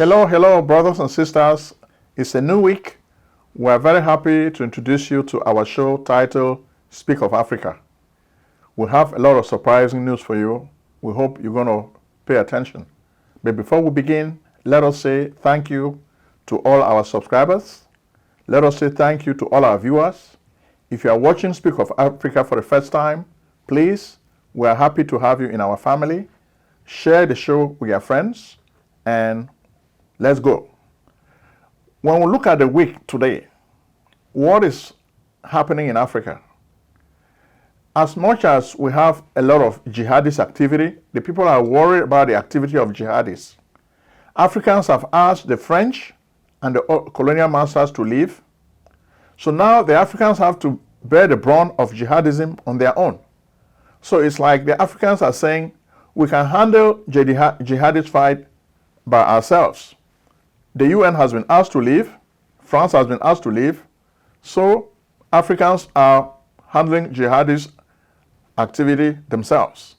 Hello, brothers and sisters. It's a new week. We're very happy to introduce you to our show titled Speak of Africa. We have a lot of surprising news for you. We hope you're going to pay attention. But before we begin, let us say thank you to all our subscribers. Let us say thank you to all our viewers. If you are watching Speak of Africa for the first time, please, we are happy to have you in our family. Share the show with your friends and let's go. When we look at the week today, what is happening in Africa? As much as we have a lot of jihadist activity, the people are worried about the activity of jihadists. Africans have asked the French and the colonial masters to leave. So now the Africans have to bear the brunt of jihadism on their own. So it's like the Africans are saying, we can handle jihadist fight by ourselves. The UN has been asked to leave. France has been asked to leave. So Africans are handling jihadist activity themselves.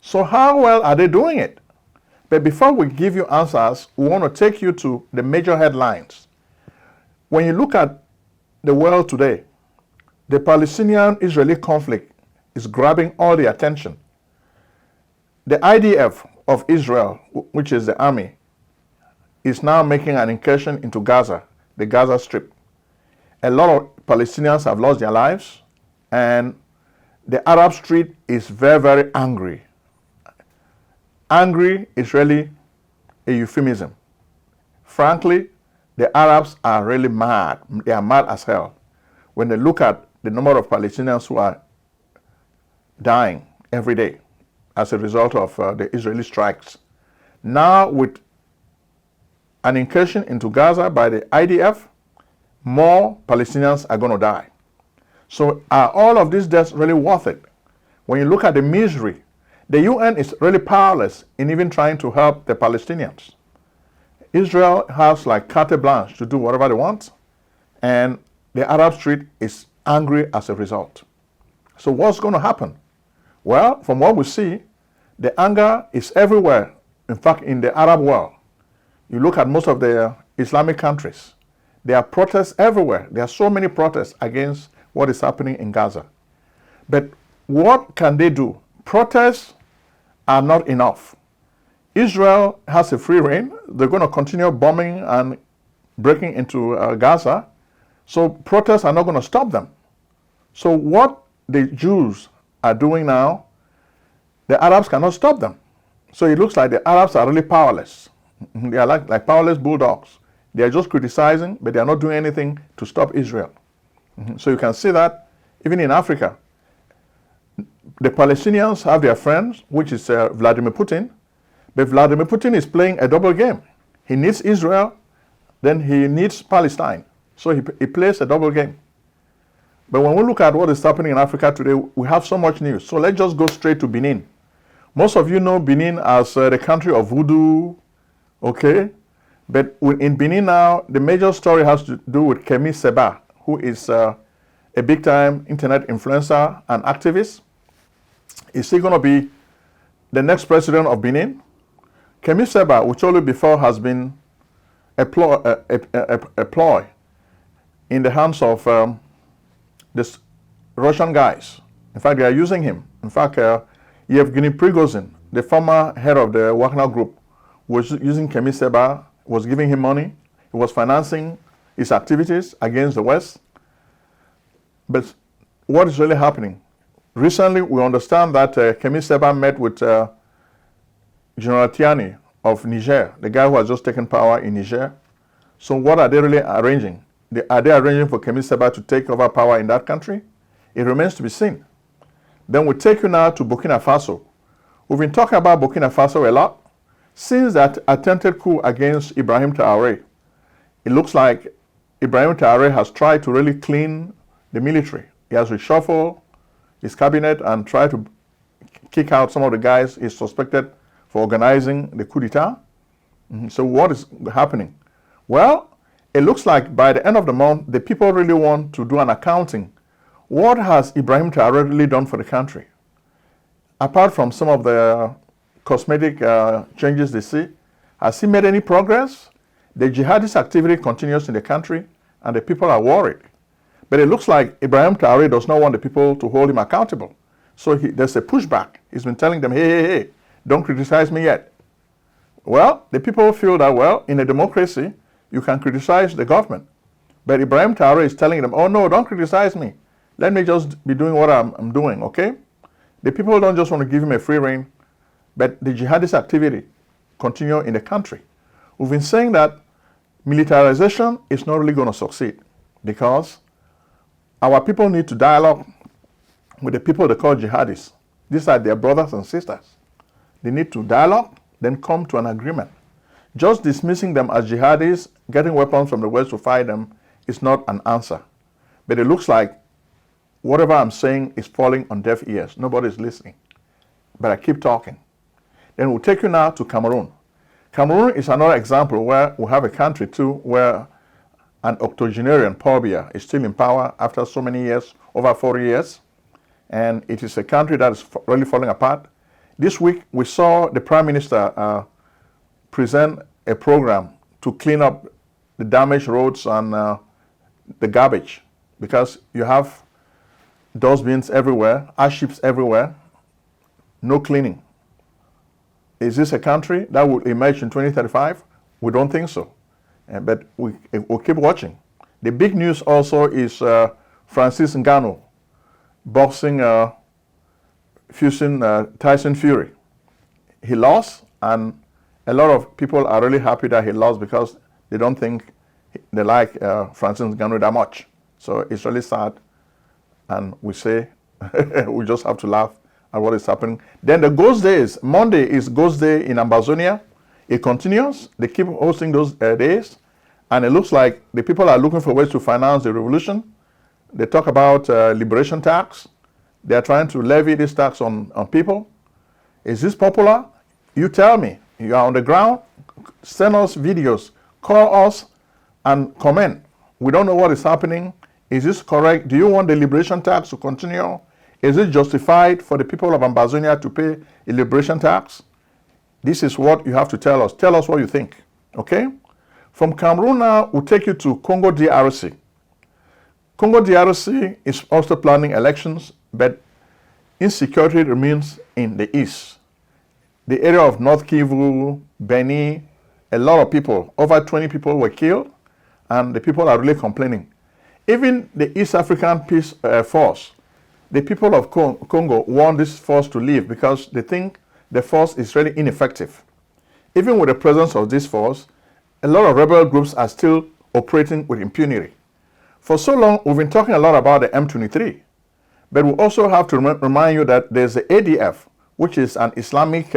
So how well are they doing it? But before we give you answers, we want to take you to the major headlines. When you look at the world today, the Palestinian-Israeli conflict is grabbing all the attention. The IDF of Israel, which is the army, is now making an incursion into Gaza, the Gaza Strip. A lot of Palestinians have lost their lives, and the Arab street is very, very angry. Angry is really a euphemism. Frankly, the Arabs are really mad. They are mad as hell when they look at the number of Palestinians who are dying every day as a result of the Israeli strikes. Now, with an incursion into Gaza by the IDF, more Palestinians are going to die. So are all of these deaths really worth it? When you look at the misery, the UN is really powerless in even trying to help the Palestinians. Israel has like carte blanche to do whatever they want, and the Arab street is angry as a result. So what's going to happen? Well, from what we see, the anger is everywhere. In fact, in the Arab world, you look at most of the Islamic countries, there are protests everywhere. There are so many protests against what is happening in Gaza. But what can they do? Protests are not enough. Israel has a free reign. They're going to continue bombing and breaking into Gaza. So protests are not going to stop them. So what the Jews are doing now, the Arabs cannot stop them. So it looks like the Arabs are really powerless. They are like powerless bulldogs. They are just criticizing, but they are not doing anything to stop Israel. So you can see that even in Africa, the Palestinians have their friends, which is Vladimir Putin, but Vladimir Putin is playing a double game. He needs Israel, then he needs Palestine. So he plays a double game. But when we look at what is happening in Africa today, we have so much news. So let's just go straight to Benin. Most of you know Benin as the country of voodoo, okay? But in Benin now, the major story has to do with Kemi Seba, who is a big-time internet influencer and activist. Is he going to be the next president of Benin? Kemi Seba, we told you before, has been a ploy in the hands of these Russian guys. In fact, they are using him. In fact, Yevgeny Prigozhin, the former head of the Wagner Group, was using Kemi Seba, was giving him money. He was financing his activities against the West. But what is really happening? Recently, we understand that Kemi Seba met with General Tiani of Niger, the guy who has just taken power in Niger. So what are they really arranging? Are they arranging for Kemi Seba to take over power in that country? It remains to be seen. Then we take you now to Burkina Faso. We've been talking about Burkina Faso a lot. Since that attempted coup against Ibrahim Traoré, it looks like Ibrahim Traoré has tried to really clean the military. He has reshuffled his cabinet and tried to kick out some of the guys he's suspected for organizing the coup d'etat. So what is happening? Well, it looks like by the end of the month, the people really want to do an accounting. What has Ibrahim Traoré really done for the country? Apart from some of the cosmetic changes they see, has he made any progress? The jihadist activity continues in the country, and the people are worried. But it looks like Ibrahim Traore does not want the people to hold him accountable. So there's a pushback. He's been telling them, hey, don't criticize me yet. Well, the people feel that, well, in a democracy, you can criticize the government. But Ibrahim Traore is telling them, oh no, don't criticize me. Let me just be doing what I'm doing, okay? The people don't just want to give him a free rein, but the jihadist activity continue in the country. We've been saying that militarization is not really going to succeed because our people need to dialogue with the people they call jihadists. These are their brothers and sisters. They need to dialogue, then come to an agreement. Just dismissing them as jihadists, getting weapons from the West to fight them, is not an answer. But it looks like whatever I'm saying is falling on deaf ears. Nobody's listening. But I keep talking. Then we'll take you now to Cameroon. Cameroon is another example where we have a country too where an octogenarian, Paul Biya, is still in power after so many years, over 40 years. And it is a country that is really falling apart. This week, we saw the Prime Minister present a program to clean up the damaged roads and the garbage, because you have dustbins everywhere, ash heaps everywhere, no cleaning. Is this a country that will emerge in 2035? We don't think so. But we'll keep watching. The big news also is Francis Ngannou boxing Tyson Fury. He lost, and a lot of people are really happy that he lost because they don't think they like Francis Ngannou that much. So it's really sad, and we say we just have to laugh at what is happening. Then the Ghost Days. Monday is Ghost Day in Ambazonia. It continues. They keep hosting those days, and it looks like the people are looking for ways to finance the revolution. They talk about liberation tax. They are trying to levy this tax on people. Is this popular? You tell me. You are on the ground. Send us videos. Call us and comment. We don't know what is happening. Is this correct? Do you want the liberation tax to continue? Is it justified for the people of Ambazonia to pay a liberation tax? This is what you have to tell us. Tell us what you think, okay? From Cameroon now, we'll take you to Congo DRC. Congo DRC is also planning elections, but insecurity remains in the east. The area of North Kivu, Beni, a lot of people, over 20 people were killed, and the people are really complaining. Even the East African Peace Force, the people of Congo want this force to leave because they think the force is really ineffective. Even with the presence of this force, a lot of rebel groups are still operating with impunity. For so long, we've been talking a lot about the M23, but we also have to remind you that there's the ADF, which is an Islamic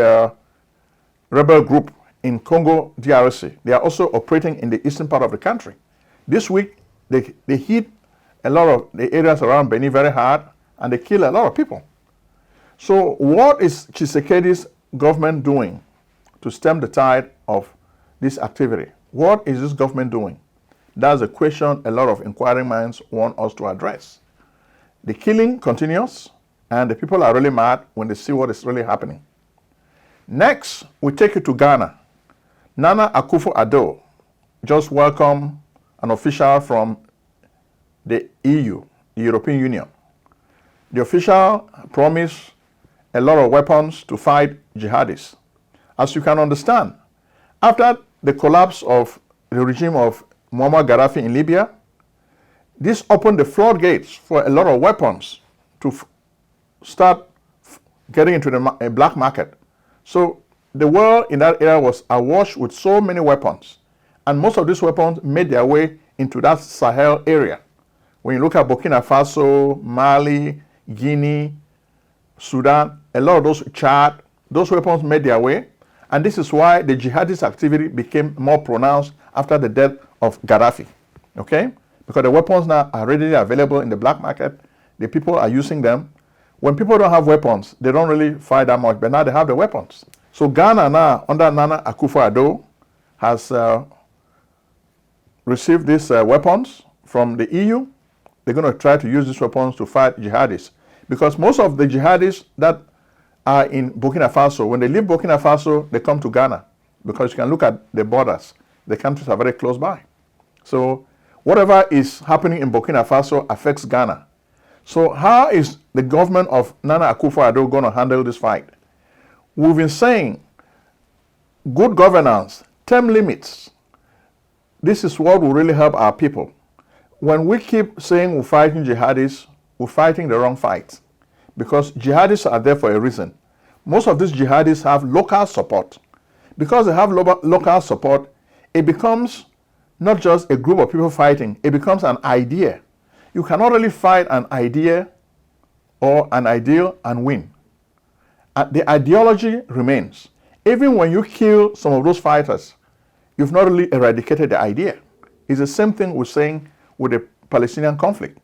rebel group in Congo DRC. They are also operating in the eastern part of the country. This week, they hit a lot of the areas around Beni very hard, and they kill a lot of people. So what is Tshisekedi's government doing to stem the tide of this activity? What is this government doing? That's a question a lot of inquiring minds want us to address. The killing continues, and the people are really mad when they see what is really happening. Next, we take you to Ghana. Nana Akufo-Addo just welcomed an official from the EU, the European Union. The official promised a lot of weapons to fight jihadists. As you can understand, after the collapse of the regime of Muammar Gaddafi in Libya, this opened the floodgates for a lot of weapons to start getting into the black market. So the world in that area was awash with so many weapons. And most of these weapons made their way into that Sahel area. When you look at Burkina Faso, Mali, Guinea, Sudan, a lot of those, Chad, those weapons made their way. And this is why the jihadist activity became more pronounced after the death of Gaddafi, okay? Because the weapons now are readily available in the black market. The people are using them. When people don't have weapons, they don't really fight that much, but now they have the weapons. So Ghana now, under Nana Akufo-Addo, has received these weapons from the EU. They're going to try to use these weapons to fight jihadists. Because most of the jihadists that are in Burkina Faso, when they leave Burkina Faso, they come to Ghana. Because you can look at the borders. the countries are very close by. So whatever is happening in Burkina Faso affects Ghana. So how is the government of Nana Akufo-Addo going to handle this fight? We've been saying good governance, term limits. This is what will really help our people. When we keep saying we're fighting jihadists, we're fighting the wrong fight. Because jihadists are there for a reason. Most of these jihadists have local support. Because they have local support, it becomes not just a group of people fighting, it becomes an idea. You cannot really fight an idea or an ideal and win. The ideology remains. Even when you kill some of those fighters, you've not really eradicated the idea. It's the same thing we're saying with the Palestinian conflict.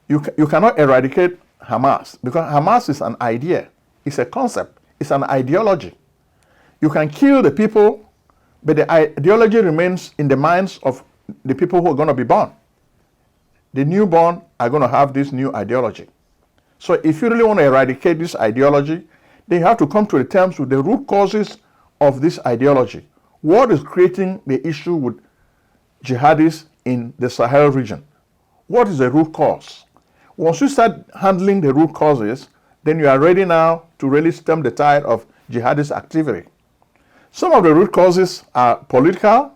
You cannot eradicate Hamas because Hamas is an idea, it's a concept, it's an ideology. You can kill the people, but the ideology remains in the minds of the people who are going to be born. The newborn are going to have this new ideology. So if you really want to eradicate this ideology, then you have to come to the terms with the root causes of this ideology. What is creating the issue with jihadists in the Sahel region? What is the root cause? Once you start handling the root causes, then you are ready now to really stem the tide of jihadist activity. Some of the root causes are political.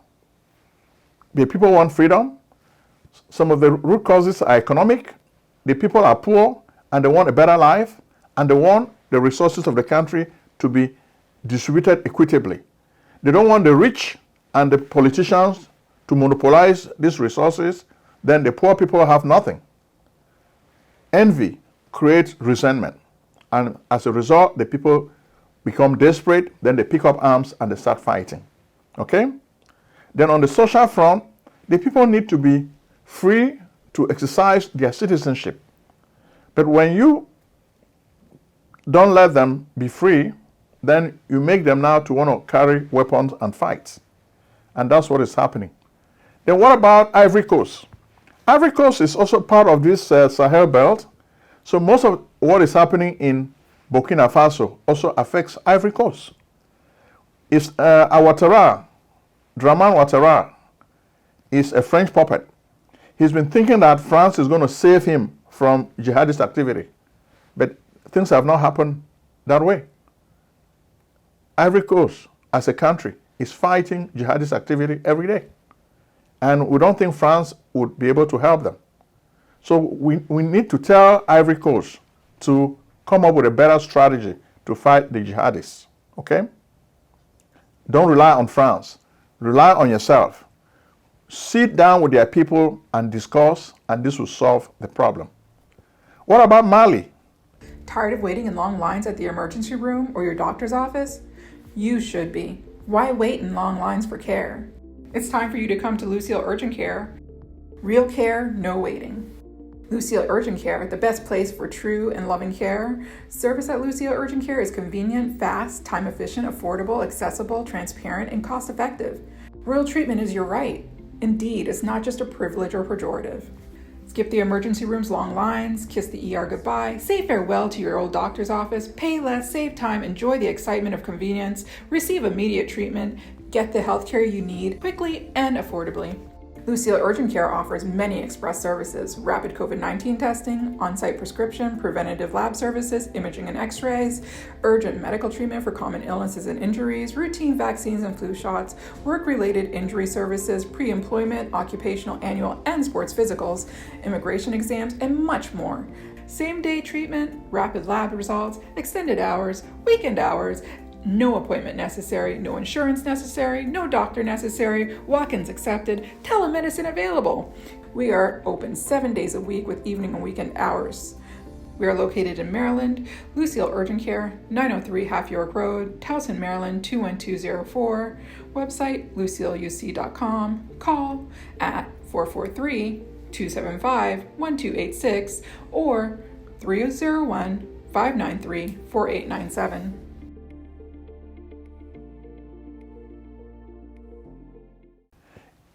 The people want freedom. Some of the root causes are economic. The people are poor and they want a better life and they want the resources of the country to be distributed equitably. They don't want the rich and the politicians to monopolize these resources. Then the poor people have nothing. Envy creates resentment. And as a result, the people become desperate, then they pick up arms and they start fighting. Okay? Then on the social front, the people need to be free to exercise their citizenship. But when you don't let them be free, then you make them now to want to carry weapons and fight. And that's what is happening. Then what about Ivory Coast? Ivory Coast is also part of this Sahel belt. So most of what is happening in Burkina Faso also affects Ivory Coast. It's Ouattara, Dramane Ouattara, is a French puppet. He's been thinking that France is going to save him from jihadist activity. But things have not happened that way. Ivory Coast, as a country, is fighting jihadist activity every day. And we don't think France would be able to help them. So we need to tell Ivory Coast to come up with a better strategy to fight the jihadists, okay? Don't rely on France. Rely on yourself. Sit down with their people and discuss, and this will solve the problem. What about Mali? Tired of waiting in long lines at the emergency room or your doctor's office? You should be. Why wait in long lines for care? It's time for you to come to Lucille Urgent Care. Real care, no waiting. Lucille Urgent Care, the best place for true and loving care. Service at Lucille Urgent Care is convenient, fast, time efficient, affordable, accessible, transparent, and cost effective. Real treatment is your right. Indeed, it's not just a privilege or pejorative. Skip the emergency room's long lines, kiss the ER goodbye, say farewell to your old doctor's office, pay less, save time, enjoy the excitement of convenience, receive immediate treatment, get the healthcare you need quickly and affordably. Lucille Urgent Care offers many express services: rapid COVID-19 testing, on-site prescription, preventative lab services, imaging and x-rays, urgent medical treatment for common illnesses and injuries, routine vaccines and flu shots, work-related injury services, pre-employment, occupational, annual, and sports physicals, immigration exams, and much more. Same-day treatment, rapid lab results, extended hours, weekend hours, no appointment necessary, no insurance necessary, no doctor necessary, walk-ins accepted, telemedicine available. We are open 7 days a week with evening and weekend hours. We are located in Maryland, Lucille Urgent Care, 903 Half York Road, Towson, Maryland, 21204. Website, lucilleuc.com. Call at 443-275-1286 or 301-593-4897.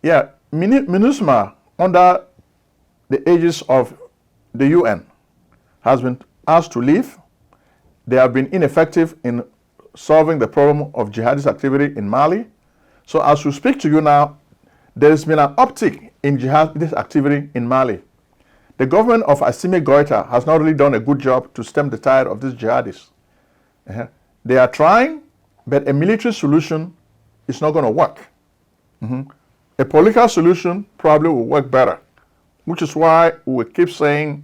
Yeah, MINUSMA, under the aegis of the UN, has been asked to leave. They have been ineffective in solving the problem of jihadist activity in Mali. So as we speak to you now, there has been an uptick in jihadist activity in Mali. The government of Assimi Goïta has not really done a good job to stem the tide of these jihadists. They are trying, but a military solution is not going to work. A political solution probably will work better, which is why we keep saying,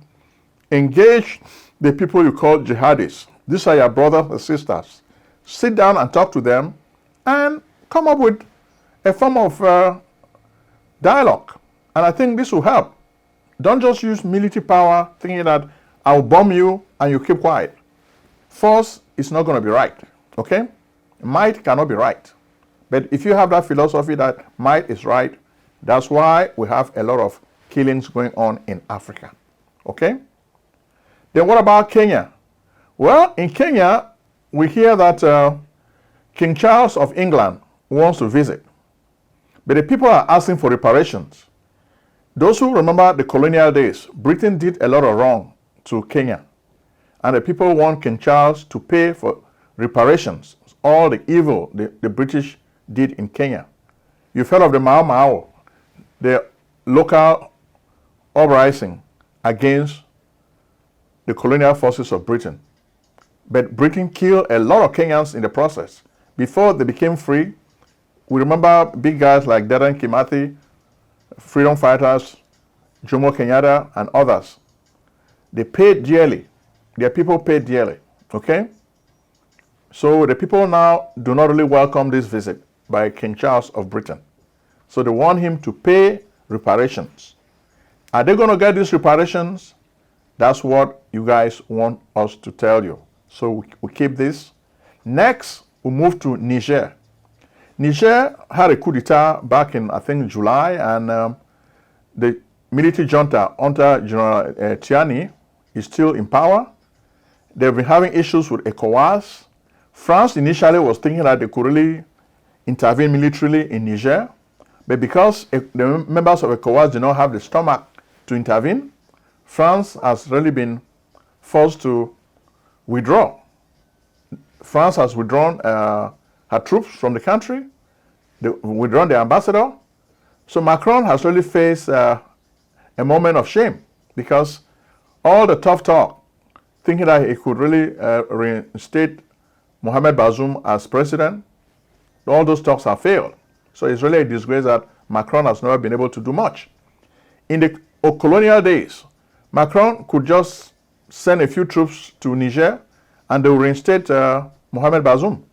engage the people you call jihadists. These are your brothers and sisters. Sit down and talk to them and come up with a form of dialogue. And I think this will help. Don't just use military power thinking that I'll bomb you and you keep quiet. Force is not going to be right, okay? Might cannot be right. But if you have that philosophy that might is right, that's why we have a lot of killings going on in Africa, okay? Then what about Kenya? Well, in Kenya, we hear that King Charles of England wants to visit. But the people are asking for reparations. Those who remember the colonial days, Britain did a lot of wrong to Kenya. And the people want King Charles to pay for reparations, all the evil the British did in Kenya. You've heard of the Mau Mau, the local uprising against the colonial forces of Britain. But Britain killed a lot of Kenyans in the process. Before they became free, we remember big guys like Dedan Kimathi, freedom fighters, Jomo Kenyatta, and others. They paid dearly. Their people paid dearly, okay? So the people now do not really welcome this visit by King Charles of Britain. So they want him to pay reparations. Are they going to get these reparations? That's what you guys want us to tell you. So we keep this. Next, we move to Niger. Niger had a coup d'etat back in, I think, July, and the military junta under General Tiani is still in power. They've been having issues with ECOWAS. France initially was thinking that they could really intervene militarily in Niger, but because the members of ECOWAS do not have the stomach to intervene, France has really been forced to withdraw. France has withdrawn her troops from the country. They've withdrawn their ambassador. So Macron has really faced a moment of shame because all the tough talk, thinking that he could really reinstate Mohamed Bazoum as president, all those talks have failed. So it's really a disgrace that Macron has never been able to do much. In the colonial days, Macron could just send a few troops to Niger and they will reinstate Mohamed Bazoum.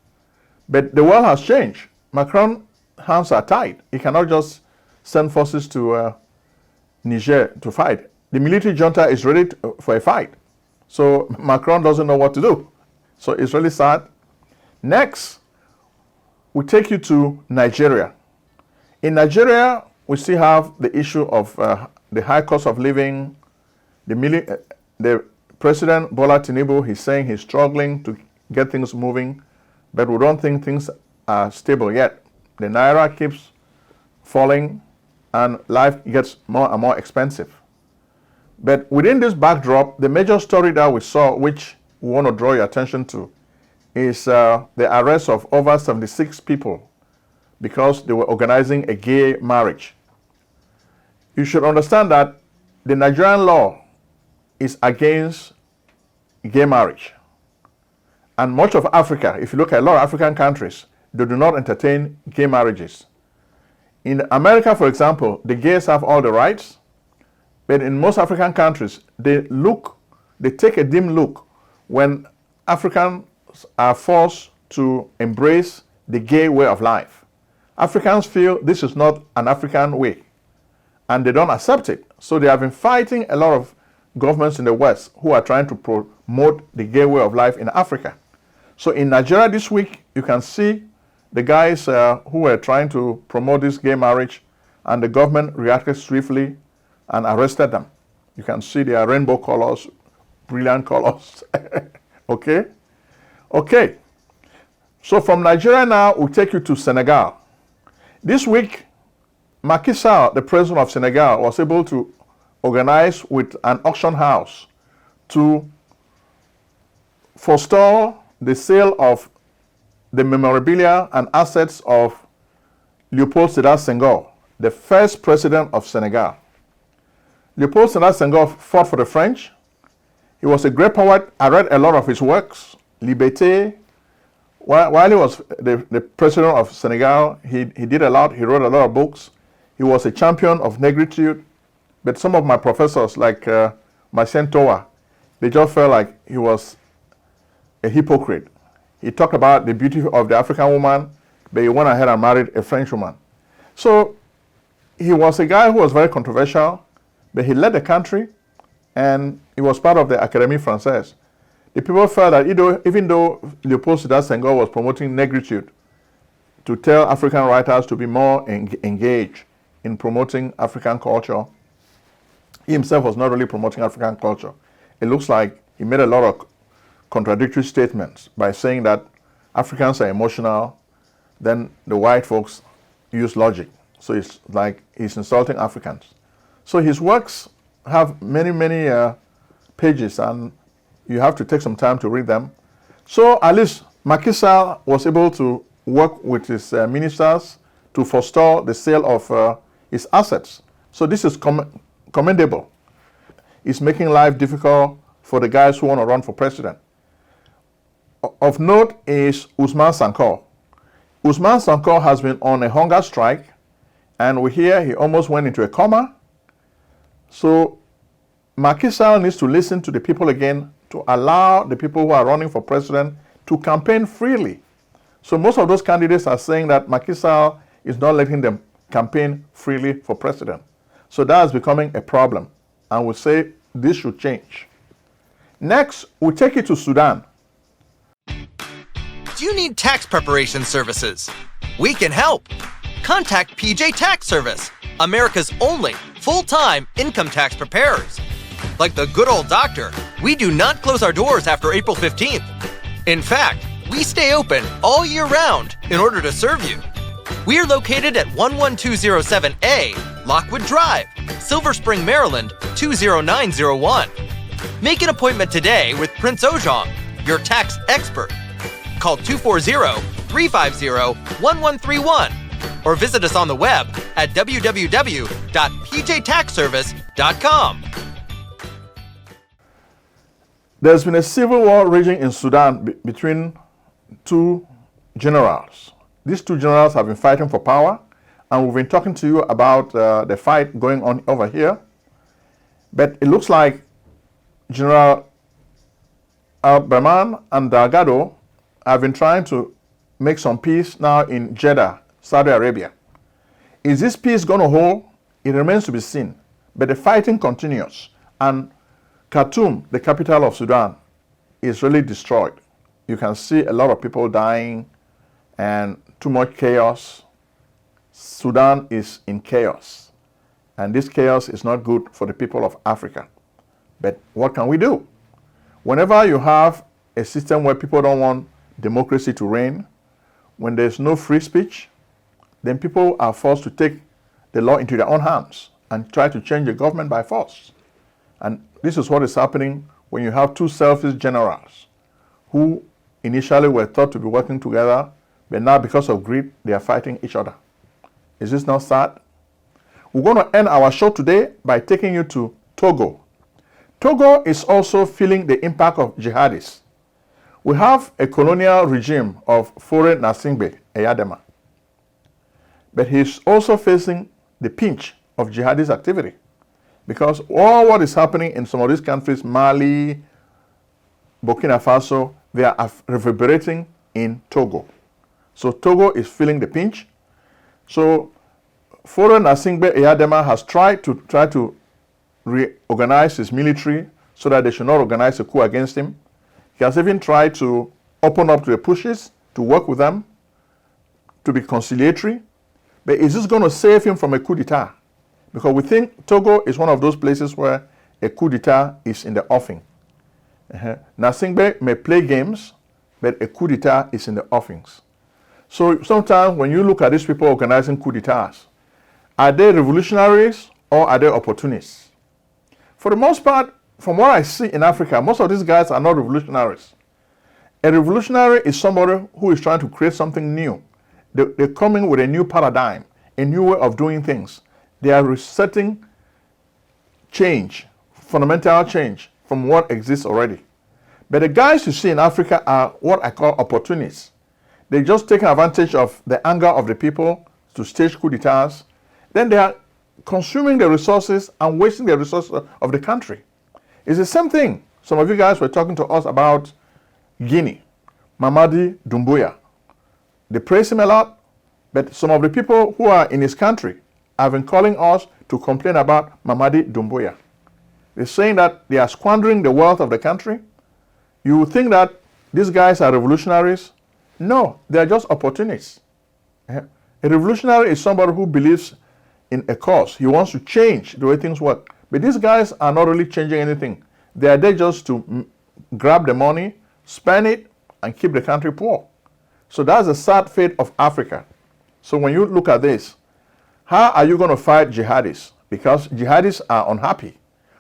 But the world has changed. Macron's hands are tied. He cannot just send forces to Niger to fight. The military junta is ready for a fight. So Macron doesn't know what to do. So it's really sad. Next, we take you to Nigeria. In Nigeria, we still have the issue of the high cost of living. The President Bola Tinubu, he's saying he's struggling to get things moving, but we don't think things are stable yet. The Naira keeps falling and life gets more and more expensive. But within this backdrop, the major story that we saw, which we want to draw your attention to, is the arrest of over 76 people because they were organizing a gay marriage. You should understand that the Nigerian law is against gay marriage. And much of Africa, if you look at a lot of African countries, they do not entertain gay marriages. In America, for example, the gays have all the rights, but in most African countries, they take a dim look when Africans are forced to embrace the gay way of life. Africans feel this is not an African way, and they don't accept it. So they have been fighting a lot of governments in the West who are trying to promote the gay way of life in Africa. So in Nigeria this week, you can see the guys who were trying to promote this gay marriage, and the government reacted swiftly and arrested them. You can see their rainbow colors, brilliant colors. Okay? Okay. So from Nigeria now, we'll take you to Senegal. This week, Macky Sall, the president of Senegal, was able to organize with an auction house to forestall the sale of the memorabilia and assets of Leopold Sédar Senghor, the first president of Senegal. Leopold Sédar Senghor fought for the French. He was a great poet. I read a lot of his works. Liberté. While he was the president of Senegal, he did a lot. He wrote a lot of books. He was a champion of negritude. But some of my professors, like Marcien Toa, they just felt like he was a hypocrite. He talked about the beauty of the African woman, but he went ahead and married a French woman. So he was a guy who was very controversial, but he led the country, and he was part of the Académie Française. The people felt that even though Leopold Sédar Senghor was promoting negritude, to tell African writers to be more engaged in promoting African culture, he himself was not really promoting African culture. It looks like he made a lot of contradictory statements by saying that Africans are emotional, then the white folks use logic. So it's like he's insulting Africans. So his works have many, many pages, and you have to take some time to read them. So at least Macky Sall was able to work with his ministers to forestall the sale of his assets. So this is commendable. It's making life difficult for the guys who want to run for president. Of note is Ousmane Sonko. Ousmane Sonko has been on a hunger strike, and we hear he almost went into a coma. So Macky Sall needs to listen to the people again, to allow the people who are running for president to campaign freely. So most of those candidates are saying that Macky Sall is not letting them campaign freely for president. So that is becoming a problem, and we say this should change. Next, we take it to Sudan. Do you need tax preparation services? We can help. Contact PJ Tax Service, America's only full-time income tax preparers. Like the good old doctor, we do not close our doors after April 15th. In fact, we stay open all year round in order to serve you. We are located at 11207A, Lockwood Drive, Silver Spring, Maryland, 20901. Make an appointment today with Prince Ojong, your tax expert. Call 240-350-1131 or visit us on the web at www.pjtaxservice.com. There's been a civil war raging in Sudan between two generals. These two generals have been fighting for power, and we've been talking to you about the fight going on over here. But it looks like General Al-Burhan and Delgado have been trying to make some peace now in Jeddah, Saudi Arabia. Is this peace going to hold? It remains to be seen. But the fighting continues, and Khartoum, the capital of Sudan, is really destroyed. You can see a lot of people dying and too much chaos. Sudan is in chaos, and this chaos is not good for the people of Africa. But what can we do? Whenever you have a system where people don't want democracy to reign, when there's no free speech, then people are forced to take the law into their own hands and try to change the government by force. And this is what is happening when you have two selfish generals who initially were thought to be working together, but now because of greed, they are fighting each other. Is this not sad? We're going to end our show today by taking you to Togo. Togo is also feeling the impact of jihadists. We have a colonial regime of Faure Gnassingbé Eyadema, but he's also facing the pinch of jihadist activity, because all what is happening in some of these countries, Mali, Burkina Faso, they are reverberating in Togo. So Togo is feeling the pinch. So Faure Gnassingbé Eyadema has tried to reorganize his military so that they should not organize a coup against him. He has even tried to open up to the pushes, to work with them, to be conciliatory. But is this going to save him from a coup d'etat? Because we think Togo is one of those places where a coup d'etat is in the offing. Gnassingbé may play games, but a coup d'etat is in the offings. So sometimes when you look at these people organizing coup d'etats, are they revolutionaries or are they opportunists? For the most part, from what I see in Africa, most of these guys are not revolutionaries. A revolutionary is somebody who is trying to create something new, They're coming with a new paradigm, a new way of doing things. They are resetting change, fundamental change from what exists already. But the guys you see in Africa are what I call opportunists. They just take advantage of the anger of the people to stage coup d'etats. Then they are consuming the resources and wasting the resources of the country. It's the same thing. Some of you guys were talking to us about Guinea, Mamadi Doumbouya. They praise him a lot, but some of the people who are in his country have been calling us to complain about Mamadi Doumbouya. They're saying that they are squandering the wealth of the country. You would think that these guys are revolutionaries. No, they are just opportunists. A revolutionary is somebody who believes in a cause. He wants to change the way things work. But these guys are not really changing anything. They are there just to grab the money, spend it, and keep the country poor. So that's the sad fate of Africa. So when you look at this, how are you going to fight jihadists? Because jihadists are unhappy.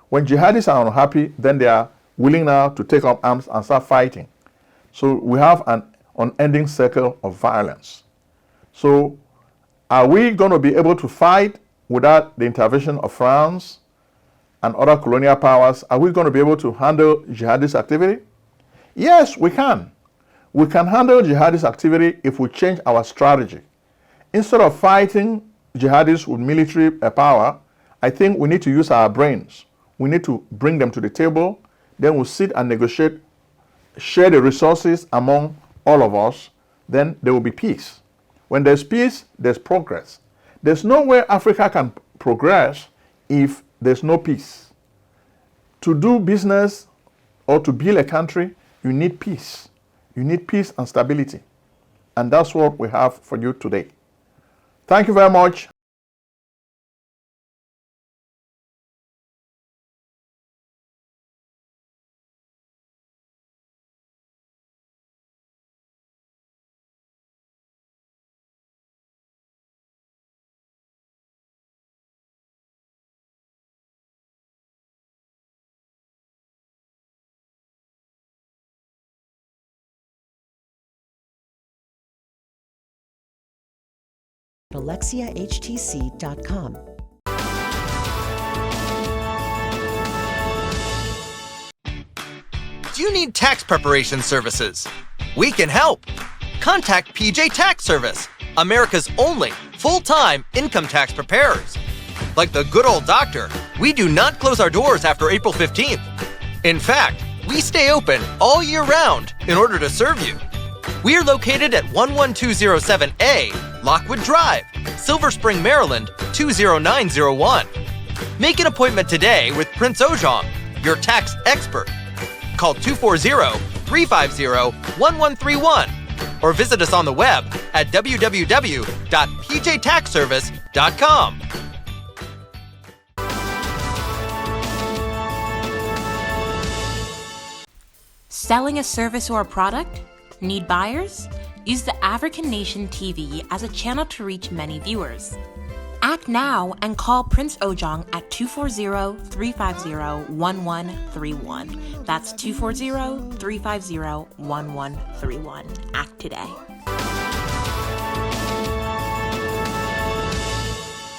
When jihadists are unhappy, then they are willing now to take up arms and start fighting. So we have an unending circle of violence. So are we going to be able to fight without the intervention of France and other colonial powers? Are we going to be able to handle jihadist activity? Yes, we can. We can handle jihadist activity if we change our strategy. Instead of fighting jihadists with military power, I think we need to use our brains. We need to bring them to the table. Then we'll sit and negotiate, share the resources among all of us. Then there will be peace. When there's peace, there's progress. There's no way Africa can progress if there's no peace. To do business or to build a country, you need peace. You need peace and stability. And that's what we have for you today. Thank you very much. AlexiaHTC.com. Do you need tax preparation services? We can help. Contact PJ Tax Service, America's only full-time income tax preparers. Like the good old doctor, we do not close our doors after April 15th. In fact, we stay open all year round in order to serve you. We are located at 11207A, Lockwood Drive, Silver Spring, Maryland, 20901. Make an appointment today with Prince Ojong, your tax expert. Call 240-350-1131 or visit us on the web at www.pjtaxservice.com. Selling a service or a product? Need buyers? Use the African Nation TV as a channel to reach many viewers. Act now and call Prince Ojong at 240-350-1131. That's 240-350-1131. Act today.